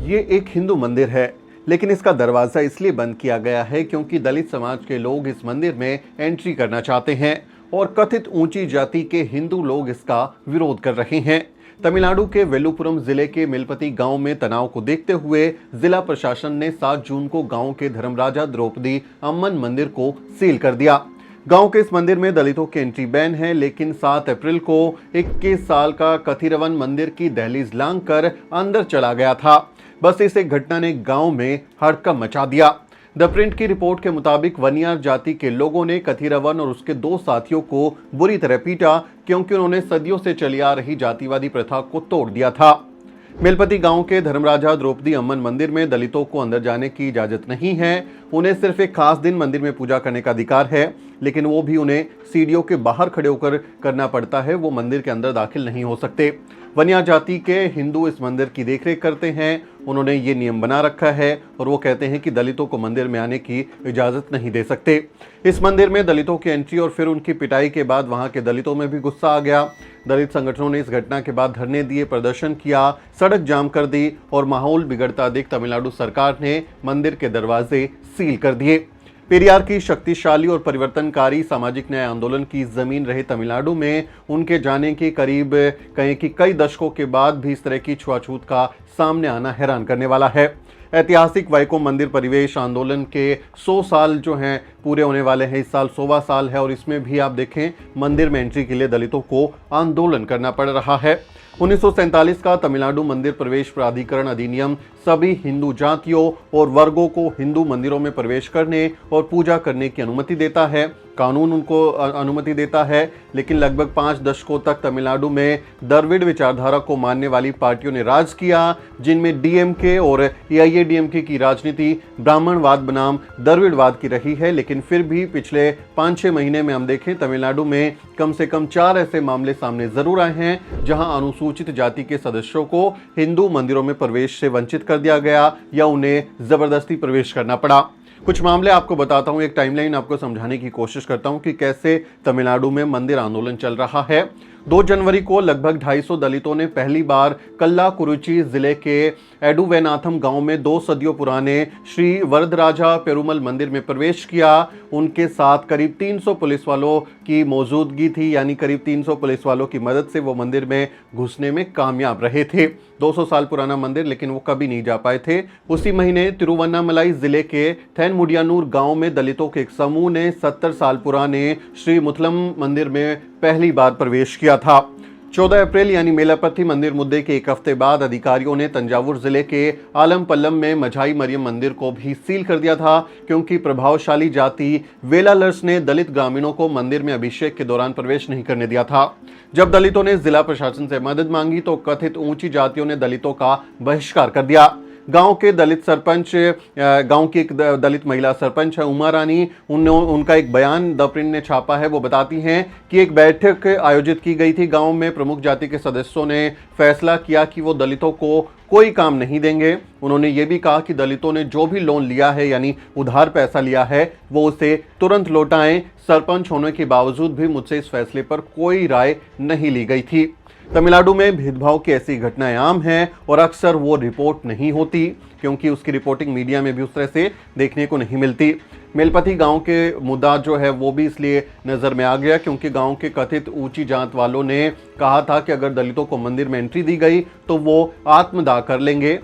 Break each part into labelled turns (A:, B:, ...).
A: ये एक हिंदू मंदिर है, लेकिन इसका दरवाजा इसलिए बंद किया गया है क्योंकि दलित समाज के लोग इस मंदिर में एंट्री करना चाहते हैं और कथित ऊंची जाति के हिंदू लोग इसका विरोध कर रहे हैं। तमिलनाडु के वेलुपुरम जिले के मिलपति गांव में तनाव को देखते हुए जिला प्रशासन ने 7 जून को गांव के धर्मराजा द्रौपदी अम्मन मंदिर को सील कर दिया। गांव के इस मंदिर में दलितों की एंट्री बैन है, लेकिन 7 अप्रैल को 21 साल का कथिरवन मंदिर की दहलीज लांघकर अंदर चला गया था। बस इस एक घटना ने गांव में हड़कंप मचा दिया। द प्रिंट की रिपोर्ट के मुताबिक वनियार जाति के लोगों ने कथिरवन और उसके 2 साथियों को बुरी तरह पीटा क्योंकि उन्होंने सदियों से चली आ रही जातिवादी प्रथा को तोड़ दिया था। मेलपति गांव के धर्मराजा द्रौपदी अम्मन मंदिर में दलितों को अंदर जाने की इजाजत नहीं है। उन्हें सिर्फ एक खास दिन मंदिर में पूजा करने का अधिकार है, लेकिन वो भी उन्हें सीढ़ियों के बाहर खड़े होकर करना पड़ता है। वो मंदिर के अंदर दाखिल नहीं हो सकते। वनिया जाति के हिंदू इस मंदिर की देखरेख करते हैं। उन्होंने ये नियम बना रखा है और वो कहते हैं कि दलितों को मंदिर में आने की इजाजत नहीं दे सकते। इस मंदिर में दलितों की एंट्री और फिर उनकी पिटाई के बाद वहां के दलितों में भी गुस्सा आ गया। दलित संगठनों ने इस घटना के बाद धरने दिए, प्रदर्शन किया, सड़क जाम कर दी और माहौल बिगड़ता देख तमिलनाडु सरकार ने मंदिर के दरवाजे सील कर दिए। पेरियार की शक्तिशाली और परिवर्तनकारी सामाजिक न्याय आंदोलन की जमीन रहे तमिलनाडु में उनके जाने के करीब कहें कि कई दशकों के बाद भी इस तरह की छुआछूत का सामने आना हैरान करने वाला है। ऐतिहासिक वैकोम मंदिर परिवेश आंदोलन के 100 साल जो हैं पूरे होने वाले हैं। इस साल 100वां साल है और इसमें भी आप देखें मंदिर में एंट्री के लिए दलितों को आंदोलन करना पड़ रहा है। 1947 का तमिलनाडु मंदिर प्रवेश प्राधिकरण अधिनियम सभी हिंदू जातियों और वर्गों को हिंदू मंदिरों में प्रवेश करने और पूजा करने की अनुमति देता है। कानून उनको अनुमति देता है, लेकिन लगभग 5 दशकों तक तमिलनाडु में द्रविड़ विचारधारा को मानने वाली पार्टियों ने राज किया, जिनमें डीएमके और एआईएडीएमके की राजनीति ब्राह्मणवाद बनाम द्रविड़वाद की रही है। लेकिन फिर भी पिछले 5-6 महीने में हम देखें तमिलनाडु में कम से कम 4 ऐसे मामले सामने जरूर आए हैं जहां अनुसूचित जाति के सदस्यों को हिंदू मंदिरों में प्रवेश से वंचित कर दिया गया या उन्हें जबरदस्ती प्रवेश करना पड़ा। कुछ मामले आपको बताता हूं, एक टाइमलाइन आपको समझाने की कोशिश करता हूं कि कैसे तमिलनाडु में मंदिर आंदोलन चल रहा है। 2 जनवरी को लगभग 250 दलितों ने पहली बार कल्लाकुरुची जिले के एडुवेनाथम गांव में 2 सदियों पुराने श्री वरदराजा पेरुमल मंदिर में प्रवेश किया। उनके साथ करीब 300 पुलिस वालों की मौजूदगी थी, यानी करीब 300 पुलिस वालों की मदद से वो मंदिर में घुसने में कामयाब रहे थे। 200 साल पुराना मंदिर, लेकिन वो कभी नहीं जा पाए थे। उसी महीने तिरुवन्नामलाई जिले के थेनमुडियानूर गांव में दलितों के एक समूह ने 70 साल पुराने श्री मुथलम मंदिर में पहली बार प्रवेश किया था। 14 अप्रैल यानी मेलापथी मंदिर मुद्दे के एक हफ्ते बाद अधिकारियों ने तंजावुर जिले के आलमपल्लम में मझाई मरियम मंदिर को भी सील कर दिया था, क्योंकि प्रभावशाली जाति वेलालर्स ने दलित ग्रामीणों को मंदिर में अभिषेक के दौरान प्रवेश नहीं करने दिया था। जब दलितों ने जिला प्रशासन से मदद मांगी तो कथित ऊंची जातियों ने दलितों का बहिष्कार कर दिया। गांव के दलित सरपंच, गांव की एक दलित महिला सरपंच है उमा रानी, उनका एक बयान द प्रिंट ने छापा है। वो बताती हैं कि एक बैठक आयोजित की गई थी गांव में। प्रमुख जाति के सदस्यों ने फैसला किया कि वो दलितों को कोई काम नहीं देंगे। उन्होंने ये भी कहा कि दलितों ने जो भी लोन लिया है यानी उधार पैसा लिया है वो उसे तुरंत लौटाएं। सरपंच होने के बावजूद भी मुझसे इस फैसले पर कोई राय नहीं ली गई थी। तमिलनाडु में भेदभाव की ऐसी घटनाएं आम हैं और अक्सर वो रिपोर्ट नहीं होती, क्योंकि उसकी रिपोर्टिंग मीडिया में भी उस तरह से देखने को नहीं मिलती। मेलपथी गांव के मुद्दा जो है वो भी इसलिए नज़र में आ गया क्योंकि गांव के कथित ऊंची जात वालों ने कहा था कि अगर दलितों को मंदिर में एंट्री दी गई तो वो आत्मदाह कर लेंगे।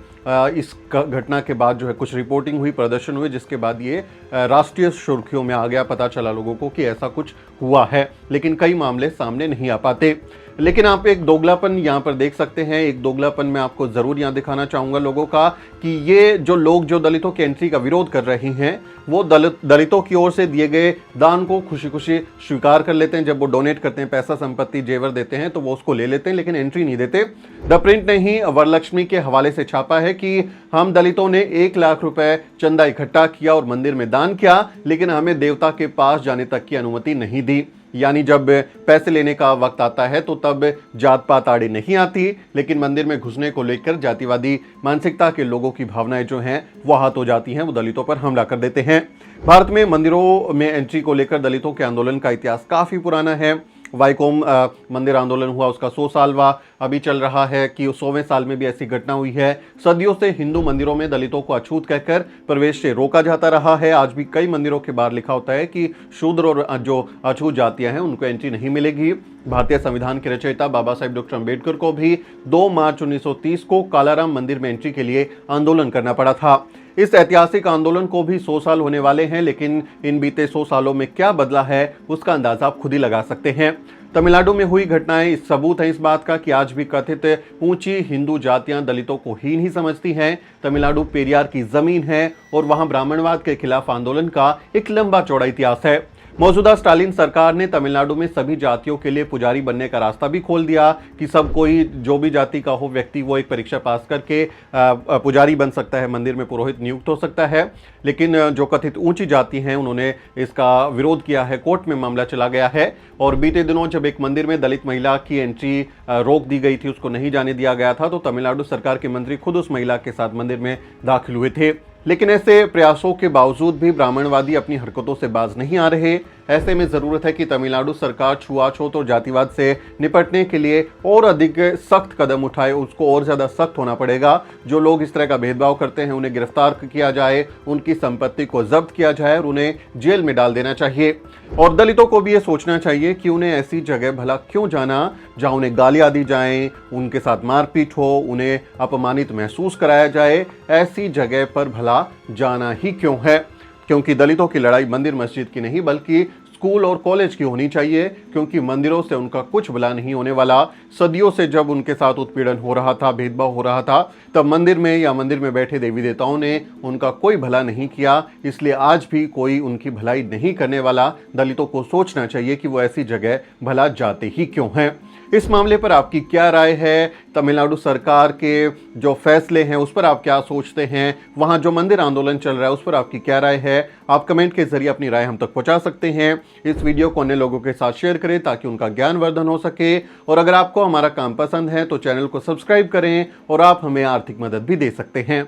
A: इस घटना के बाद जो है कुछ रिपोर्टिंग हुई, प्रदर्शन हुए, जिसके बाद ये राष्ट्रीय सुर्खियों में आ गया। पता चला लोगों को कि ऐसा कुछ हुआ है, लेकिन कई मामले सामने नहीं आ पाते। लेकिन आप एक दोगलापन यहाँ पर देख सकते हैं। एक दोगलापन मैं आपको जरूर यहाँ दिखाना चाहूंगा लोगों का कि ये जो लोग जो दलितों की एंट्री का विरोध कर रहे हैं वो दलितों की ओर से दिए गए दान को खुशी खुशी स्वीकार कर लेते हैं। जब वो डोनेट करते हैं, पैसा संपत्ति जेवर देते हैं, तो वो उसको ले लेते हैं, लेकिन एंट्री नहीं देते। द प्रिंट ने ही वरलक्ष्मी के हवाले से छापा है कि हम दलितों ने 1 लाख रुपए चंदा इकट्ठा किया और मंदिर में दान किया, लेकिन हमें देवता के पास जाने तक की अनुमति नहीं दी। यानी जब पैसे लेने का वक्त आता है तो तब जात पात आड़े नहीं आती, लेकिन मंदिर में घुसने को लेकर जातिवादी मानसिकता के लोगों की भावनाएं जो हैं वो आहत हो जाती हैं, वो दलितों पर हमला कर देते हैं। भारत में मंदिरों में एंट्री को लेकर दलितों के आंदोलन का इतिहास काफी पुराना है। वाईकोम मंदिर आंदोलन हुआ, उसका 100 सालवा अभी चल रहा है कि 100वें साल में भी ऐसी घटना हुई है। सदियों से हिंदू मंदिरों में दलितों को अछूत कहकर प्रवेश से रोका जाता रहा है। आज भी कई मंदिरों के बाहर लिखा होता है कि शूद्र और जो अछूत जातियां हैं उनको एंट्री नहीं मिलेगी। भारतीय संविधान के रचयिता बाबा साहेब डॉक्टर अंबेडकर को भी 2 मार्च 1930 को कालाराम मंदिर में एंट्री के लिए आंदोलन करना पड़ा था। इस ऐतिहासिक आंदोलन को भी 100 साल होने वाले हैं, लेकिन इन बीते 100 सालों में क्या बदला है उसका अंदाजा आप खुद ही लगा सकते हैं। तमिलनाडु में हुई घटनाएं सबूत है इस बात का कि आज भी कथित ऊंची हिंदू जातियां दलितों को हीन ही समझती हैं। तमिलनाडु पेरियार की जमीन है और वहां ब्राह्मणवाद के खिलाफ आंदोलन का एक लंबा चौड़ा इतिहास है। मौजूदा स्टालिन सरकार ने तमिलनाडु में सभी जातियों के लिए पुजारी बनने का रास्ता भी खोल दिया कि सब कोई जो भी जाति का हो व्यक्ति वो एक परीक्षा पास करके पुजारी बन सकता है, मंदिर में पुरोहित नियुक्त हो सकता है। लेकिन जो कथित ऊंची जाति हैं उन्होंने इसका विरोध किया है, कोर्ट में मामला चला गया है। और बीते दिनों जब एक मंदिर में दलित महिला की एंट्री रोक दी गई थी, उसको नहीं जाने दिया गया था, तो तमिलनाडु सरकार के मंत्री खुद उस महिला के साथ मंदिर में दाखिल हुए थे। लेकिन ऐसे प्रयासों के बावजूद भी ब्राह्मणवादी अपनी हरकतों से बाज नहीं आ रहे। ऐसे में जरूरत है कि तमिलनाडु सरकार छुआछूत और जातिवाद से निपटने के लिए और अधिक सख्त कदम उठाए। उसको और ज्यादा सख्त होना पड़ेगा। जो लोग इस तरह का भेदभाव करते हैं उन्हें गिरफ्तार किया जाए, उनकी संपत्ति को जब्त किया जाए और उन्हें जेल में डाल देना चाहिए। और दलितों को भी ये सोचना चाहिए कि उन्हें ऐसी जगह भला क्यों जाना जहां उन्हें गालियां दी जाएं, उनके साथ मारपीट हो, उन्हें अपमानित महसूस कराया जाए। ऐसी जगह पर भला जाना ही क्यों है? क्योंकि दलितों की लड़ाई मंदिर मस्जिद की नहीं बल्कि स्कूल और कॉलेज की होनी चाहिए, क्योंकि मंदिरों से उनका कुछ भला नहीं होने वाला। सदियों से जब उनके साथ उत्पीड़न हो रहा था, भेदभाव हो रहा था, तब मंदिर में या मंदिर में बैठे देवी देवताओं ने उनका कोई भला नहीं किया। इसलिए आज भी कोई उनकी भलाई नहीं करने वाला। दलितों को सोचना चाहिए कि वो ऐसी जगह भला जाते ही क्यों हैं। इस मामले पर आपकी क्या राय है? तमिलनाडु सरकार के जो फैसले हैं उस पर आप क्या सोचते हैं? वहां जो मंदिर आंदोलन चल रहा है उस पर आपकी क्या राय है? आप कमेंट के जरिए अपनी राय हम तक पहुंचा सकते हैं। इस वीडियो को अन्य लोगों के साथ शेयर करें ताकि उनका ज्ञानवर्धन हो सके। और अगर आपको हमारा काम पसंद है तो चैनल को सब्सक्राइब करें और आप हमें आर्थिक मदद भी दे सकते हैं।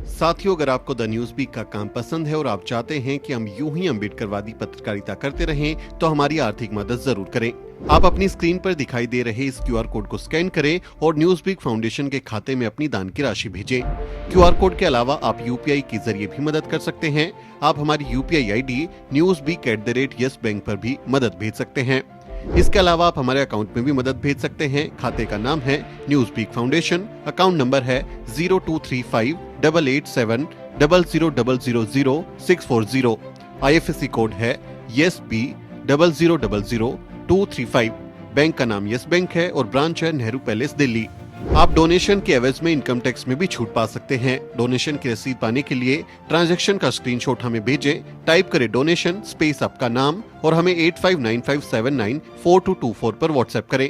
A: साथियों, अगर आपको द न्यूज वीक का काम पसंद है और आप चाहते हैं कि हम यूं ही अम्बेडकरवादी पत्रकारिता करते रहें तो हमारी आर्थिक मदद जरूर करें। आप अपनी स्क्रीन पर दिखाई दे रहे इस QR कोड को स्कैन करें और न्यूज वीक फाउंडेशन के खाते में अपनी दान की राशि भेजें। QR कोड के अलावा आप UPI के जरिए भी मदद कर सकते हैं। आप हमारी UPI ID newsweek@yesbank पर भी मदद भेज सकते हैं। इसके अलावा आप हमारे अकाउंट में भी मदद भेज सकते हैं। खाते का नाम है Newsweek Foundation, account number है 02358800000640। IFSC कोड है YESB000235। बैंक का नाम यस बैंक है और ब्रांच है नेहरू पैलेस दिल्ली। आप डोनेशन के एवज में इनकम टैक्स में भी छूट पा सकते हैं। डोनेशन की रसीद पाने के लिए ट्रांजैक्शन का स्क्रीनशॉट हमें भेजें। टाइप करें डोनेशन स्पेस आपका नाम और हमें 8595794224 पर व्हाट्सएप करें।